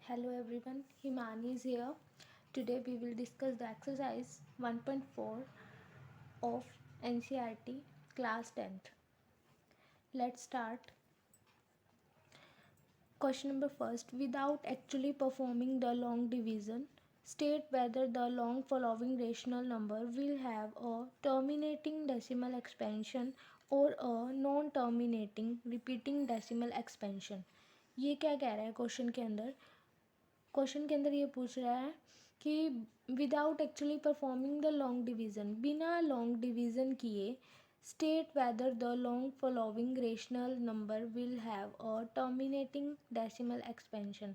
Hello everyone, Himani is here. Today we will discuss the exercise 1.4 of NCERT class 10th. Let's start. Question number first. Without actually performing the long division, state whether the long following rational number will have a terminating decimal expansion or a non-terminating repeating decimal expansion. ये क्या कह रहा है question के अंदर ये पूछ रहा है कि without actually performing the long division, बिना लॉन्ग डिवीज़न किए state whether the long following rational number will have a terminating decimal expansion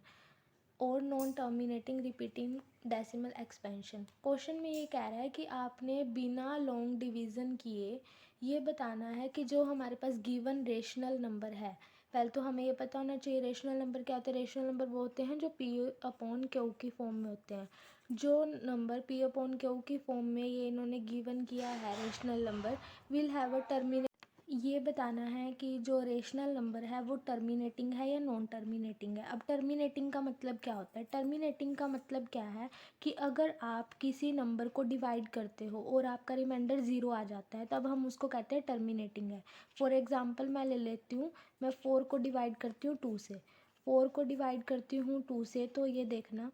और non terminating repeating decimal expansion. Question में ये कह रहा है कि आपने बिना लॉन्ग डिवीज़न किए ये बताना है कि जो हमारे पास गिवन रेशनल नंबर है, पहले तो हमें ये पता होना चाहिए रेशनल नंबर क्या होते हैं। रेशनल नंबर वो होते हैं जो पी अपॉन क्यू की फॉर्म में होते हैं। जो नंबर पी अपॉन क्यू की फॉर्म में ये इन्होंने गिवन किया है rational number will have a terminate, ये बताना है कि जो रेशनल नंबर है वो टर्मिनेटिंग है या नॉन टर्मिनेटिंग है। अब टर्मिनेटिंग का मतलब क्या होता है? टर्मिनेटिंग का मतलब क्या है कि अगर आप किसी नंबर को डिवाइड करते हो और आपका रिमाइंडर ज़ीरो आ जाता है तब हम उसको कहते हैं टर्मिनेटिंग है। फॉर एग्ज़ाम्पल मैं ले लेती हूँ, मैं 4 को डिवाइड करती हूँ 2 से, 4 को डिवाइड करती हूँ 2 से, तो ये देखना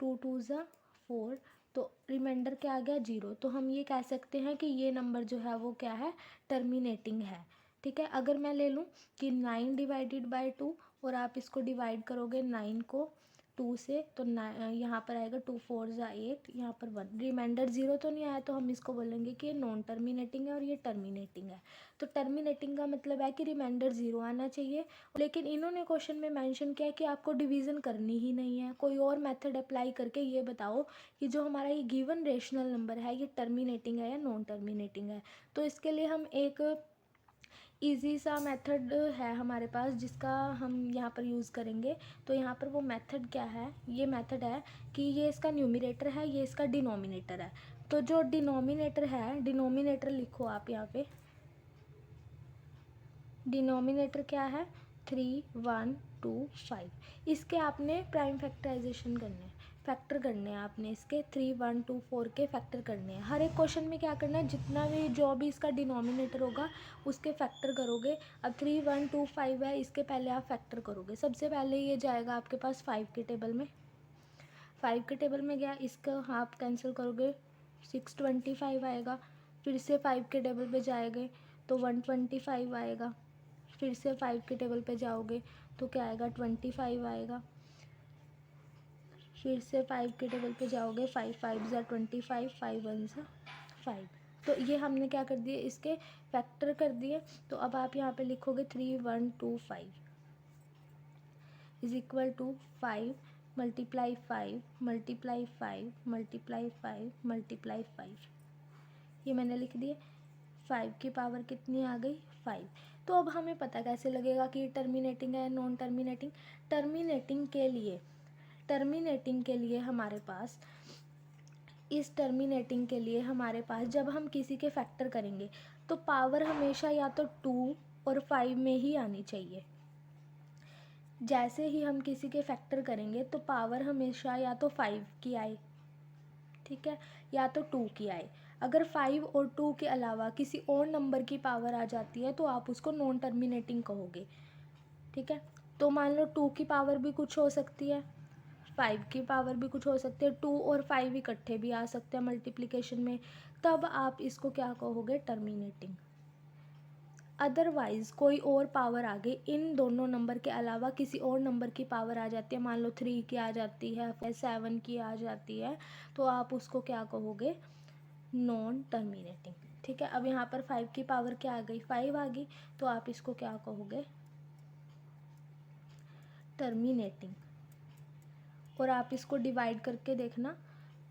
2 2 ज़ा 4, तो रिमाइंडर क्या आ गया? ज़ीरो। तो हम ये कह सकते हैं कि ये नंबर जो है वो क्या है? टर्मिनेटिंग है। ठीक है। अगर मैं ले लूँ कि 9 डिवाइडेड बाय 2 और आप इसको डिवाइड करोगे 9 को 2 से, तो यहाँ पर आएगा 2 4 ज़ा 8, यहाँ पर 1, रिमाइंडर ज़ीरो तो नहीं आया, तो हम इसको बोलेंगे कि ये नॉन टर्मिनेटिंग है और ये टर्मिनेटिंग है। तो टर्मिनेटिंग का मतलब है कि रिमाइंडर ज़ीरो आना चाहिए, लेकिन इन्होंने क्वेश्चन में मेंशन किया कि आपको डिवीज़न करनी ही नहीं है। कोई और मेथड अप्लाई करके ये बताओ कि जो हमारा ये गिवन रेशनल नंबर है ये टर्मिनेटिंग है या नॉन टर्मिनेटिंग है। तो इसके लिए हम एक ईजी सा मेथड है हमारे पास जिसका हम यहाँ पर यूज़ करेंगे। तो यहाँ पर वो मेथड क्या है? ये मेथड है कि ये इसका न्यूमरेटर है, ये इसका डिनोमिनेटर है। तो जो डिनोमिनेटर है, डिनोमिनेटर लिखो आप यहाँ पे, डिनोमिनेटर क्या है? 3 1 2 5। इसके आपने प्राइम फैक्टराइजेशन करने हैं, फैक्टर करने हैं आपने इसके 3 1 2 4 के फैक्टर करने हैं। हर एक क्वेश्चन में क्या करना है, जितना भी जो भी इसका डिनोमिनेटर होगा उसके फैक्टर करोगे। अब 3 1 2 5 है, इसके पहले आप फैक्टर करोगे। सबसे पहले ये जाएगा आपके पास 5 के टेबल में, 5 के टेबल में गया, इसका हाफ कैंसिल करोगे 625 आएगा। फिर से 5 के टेबल पे जाएंगे तो 125 आएगा। फिर से 5 के टेबल पे जाओगे तो क्या आएगा? 25 आएगा। फिर से 5 के टेबल पे जाओगे, 5 5 ज़ा 25, 5 1 ज़ा 5। तो ये हमने क्या कर दिए? इसके फैक्टर कर दिए। तो अब आप यहाँ पे लिखोगे 3 1 2 5 is equal to 5 multiply 5 multiply 5 multiply 5 multiply 5। ये मैंने लिख दिए। 5 की पावर कितनी आ गई? 5। तो अब हमें पता कैसे लगेगा कि टर्मिनेटिंग है नॉन टर्मिनेटिंग? टर्मिनेटिंग के लिए हमारे पास, इस टर्मिनेटिंग के लिए हमारे पास जब हम किसी के फैक्टर करेंगे तो पावर हमेशा या तो 2 और 5 में ही आनी चाहिए। जैसे ही हम किसी के फैक्टर करेंगे तो पावर हमेशा या तो 5 की आए, ठीक है, या तो 2 की आए। अगर 5 और 2 के अलावा किसी और नंबर की पावर आ जाती है तो आप उसको नॉन टर्मिनेटिंग कहोगे। ठीक है। तो मान लो 2 की पावर भी कुछ हो सकती है, 5 की पावर भी कुछ हो सकती है, 2 और 5 इकट्ठे भी आ सकते हैं मल्टीप्लिकेशन में, तब आप इसको क्या कहोगे? टर्मिनेटिंग। अदरवाइज़ कोई और पावर आ गई, इन दोनों नंबर के अलावा किसी और नंबर की पावर आ जाती है, मान लो 3 की आ जाती है, फिर 7 की आ जाती है, तो आप उसको क्या कहोगे? Non terminating. ठीक है। अब यहाँ पर 5 की पावर क्या आ गई? 5 आ गई, तो आप इसको क्या कहोगे? टर्मिनेटिंग। और आप इसको डिवाइड करके देखना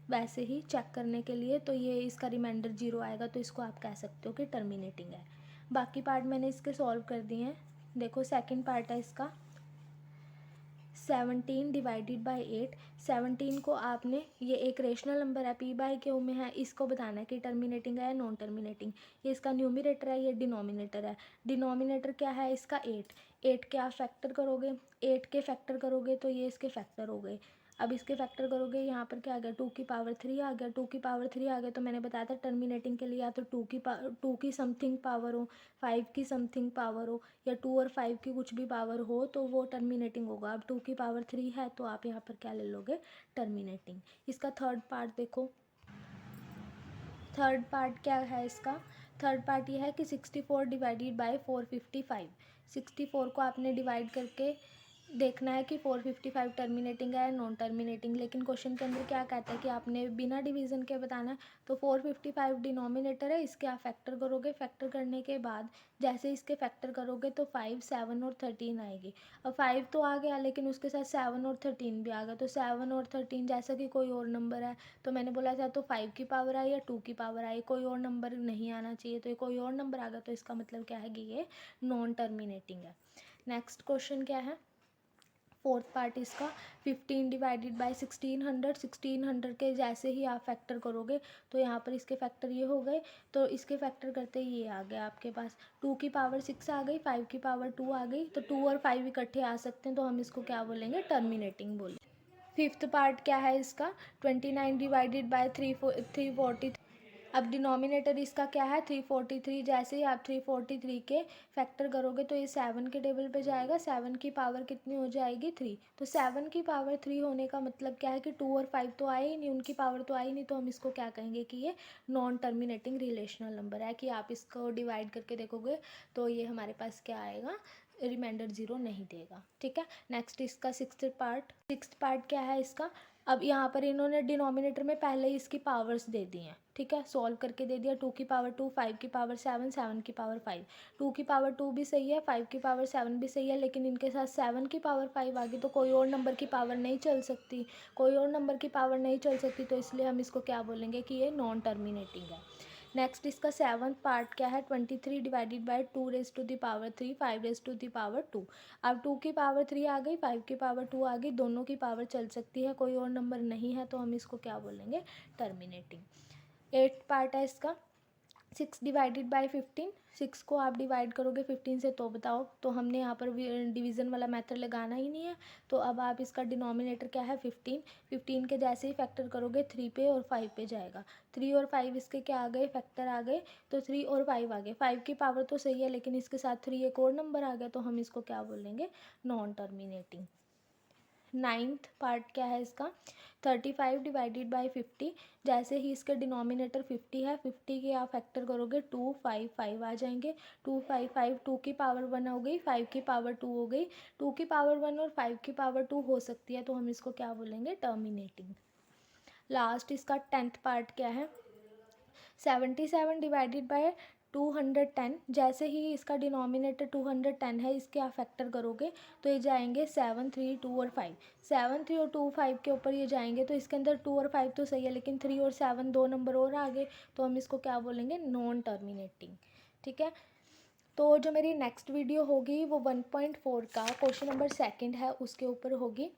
वैसे ही चेक करने के लिए, तो ये इसका रिमाइंडर 0 आएगा, तो इसको आप कह सकते हो कि टर्मिनेटिंग है। बाकी पार्ट मैंने इसके सॉल्व कर दिए हैं। देखो सेकंड पार्ट है इसका, 17 डिवाइडेड बाई 8। 17 को आपने, ये एक रेशनल नंबर है, पी बाई क्यू में है, इसको बताना है कि टर्मिनेटिंग है या नॉन टर्मिनेटिंग। ये इसका न्यूमिनेटर है, ये डिनोमिनेटर है। डिनोमिनेटर क्या है इसका 8। 8 के आप फैक्टर करोगे, 8 के फैक्टर करोगे तो ये इसके फैक्टर हो गए। अब इसके फैक्टर करोगे, यहाँ पर क्या आ गया 2 की पावर 3 आ गया। 2 की पावर 3 आ गया तो मैंने बताया था टर्मिनेटिंग के लिए या तो 2 की समथिंग पावर हो, 5 की समथिंग पावर हो, या 2 और 5 की कुछ भी पावर हो तो वो टर्मिनेटिंग होगा। अब 2 की पावर 3 है तो आप यहाँ पर क्या ले लोगे, टर्मिनेटिंग। इसका थर्ड पार्ट देखो, थर्ड पार्ट क्या है इसका। थर्ड पार्ट ये है कि 64 डिवाइडेड बाई 455। 64 को आपने डिवाइड करके देखना है कि 455 टर्मिनेटिंग है या नॉन टर्मिनेटिंग। लेकिन क्वेश्चन के अंदर क्या कहता है कि आपने बिना डिवीज़न के बताना है। तो 455 डिनोमिनेटर है, इसके आप फैक्टर करोगे। फैक्टर करने के बाद जैसे इसके फैक्टर करोगे तो 5, 7 और 13 आएगी। अब 5 तो आ गया लेकिन उसके साथ 7 और 13 भी आ गया। तो 7 और 13 जैसा कि कोई और नंबर है तो मैंने बोला था तो 5 की पावर आई या 2 की पावर आई, कोई और नंबर नहीं आना चाहिए। तो ये कोई और नंबर आ गया तो इसका मतलब क्या है कि ये नॉन टर्मिनेटिंग है। नेक्स्ट क्वेश्चन क्या है, फोर्थ पार्ट इसका 15 डिवाइडेड बाई 1600। 1600 के जैसे ही आप फैक्टर करोगे तो यहाँ पर इसके फैक्टर ये हो गए, तो इसके फैक्टर करते ही ये आ गया आपके पास 2 की पावर 6 आ गई, 5 की पावर 2 आ गई। तो 2 और 5 इकट्ठे आ सकते हैं तो हम इसको क्या बोलेंगे, टर्मिनेटिंग बोलेंगे। फिफ्थ पार्ट क्या है इसका, 29 डिवाइडेड बाई 343। अब डिनोमिनेटर इसका क्या है 343। जैसे ही आप 343 के फैक्टर करोगे तो ये 7 के टेबल पे जाएगा। 7 की पावर कितनी हो जाएगी 3। तो 7 की पावर 3 होने का मतलब क्या है कि 2 और 5 तो आए ही नहीं, उनकी पावर तो आई नहीं। तो हम इसको क्या कहेंगे कि ये नॉन टर्मिनेटिंग रिलेशनल नंबर है। कि आप इसको डिवाइड करके देखोगे तो ये हमारे पास क्या आएगा, रिमाइंडर 0 नहीं देगा। ठीक है, नेक्स्ट इसका सिक्स्थ पार्ट क्या है इसका। अब यहाँ पर इन्होंने डिनोमिनेटर में पहले ही इसकी पावर्स दे दी हैं। ठीक है, सॉल्व करके दे दिया 2 की पावर 2, 5 की पावर 7, 7 की पावर 5। 2 की पावर 2 भी सही है, 5 की पावर 7 भी सही है, लेकिन इनके साथ 7 की पावर 5 आ गई तो कोई और नंबर की पावर नहीं चल सकती। कोई और नंबर की पावर नहीं चल सकती तो इसलिए हम इसको क्या बोलेंगे कि ये नॉन टर्मिनेटिंग है। नेक्स्ट इसका सेवन्थ पार्ट क्या है, 23 divided by 2 raise to the power 3, 5 raise to the power 2। अब 2 की पावर 3 आ गई, 5 की पावर 2 आ गई, दोनों की पावर चल सकती है, कोई और नंबर नहीं है तो हम इसको क्या बोलेंगे, टर्मिनेटिंग। एट्थ पार्ट है इसका 6 डिवाइडेड बाई 15। 6 को आप डिवाइड करोगे 15 से तो बताओ, तो हमने यहाँ पर डिवीज़न वाला मेथड लगाना ही नहीं है। तो अब आप इसका डिनोमिनेटर क्या है 15। 15 के जैसे ही फैक्टर करोगे 3 पे और 5 पे जाएगा। 3 और 5 इसके क्या आ गए, फैक्टर आ गए। तो 3 और 5 आ गए। 5 की पावर तो सही है लेकिन इसके साथ 3 एक और नंबर आ गया तो हम इसको क्या बोलेंगे, नॉन टर्मिनेटिंग। नाइन्थ पार्ट क्या है इसका, 35 डिवाइडेड बाई 50। जैसे ही इसके डिनोमिनेटर 50 है, 50 के आप फैक्टर करोगे 2, 5, 5 आ जाएंगे। 2, 5, 5, 2 की पावर 1 हो गई, 5 की पावर 2 हो गई। 2 की पावर 1 और 5 की पावर 2 हो सकती है तो हम इसको क्या बोलेंगे, टर्मिनेटिंग। लास्ट इसका 10th पार्ट क्या है, 77 डिवाइडेड बाय 210। जैसे ही इसका डिनोमिनेटर 210 है, इसके आप फैक्टर करोगे तो ये जाएंगे 7, 3, 2 और 5। 7, 3 और 2, 5 के ऊपर ये जाएंगे तो इसके अंदर 2 और 5 तो सही है लेकिन 3 और 7 दो नंबर और आ गए तो हम इसको क्या बोलेंगे, नॉन टर्मिनेटिंग। ठीक है, तो जो मेरी नेक्स्ट वीडियो होगी वो 1.4 का क्वेश्चन नंबर 2 है उसके ऊपर होगी।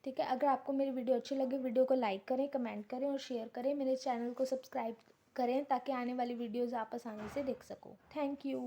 ठीक है, अगर आपको मेरी वीडियो अच्छी लगे वीडियो को लाइक करें, कमेंट करें और शेयर करें। मेरे चैनल को सब्सक्राइब करें ताकि आने वाली वीडियोज़ आप आसानी से देख सको। Thank you.